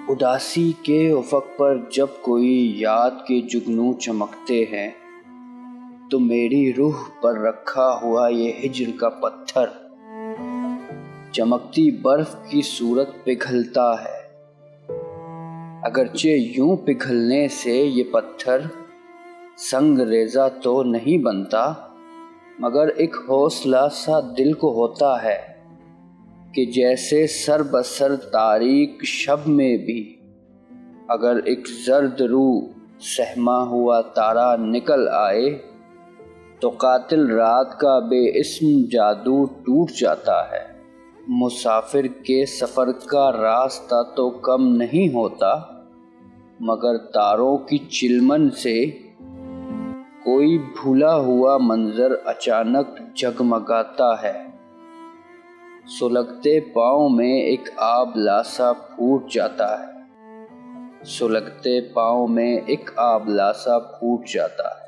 اداسی کے افق پر جب کوئی یاد کے جگنو چمکتے ہیں تو میری روح پر رکھا ہوا یہ ہجر کا پتھر چمکتی برف کی صورت پگھلتا ہے۔ اگرچہ یوں پگھلنے سے یہ پتھر سنگ ریزہ تو نہیں بنتا، مگر ایک حوصلہ سا دل کو ہوتا ہے کہ جیسے سر بسر تاریک شب میں بھی اگر ایک زرد رو سہما ہوا تارا نکل آئے تو قاتل رات کا بے اسم جادو ٹوٹ جاتا ہے۔ مسافر کے سفر کا راستہ تو کم نہیں ہوتا، مگر تاروں کی چلمن سے کوئی بھولا ہوا منظر اچانک جگمگاتا ہے۔ سلگتے پاؤں میں ایک آب لاسا پھوٹ جاتا ہے، سلگتے پاؤں میں ایک آب لاسا پھوٹ جاتا ہے۔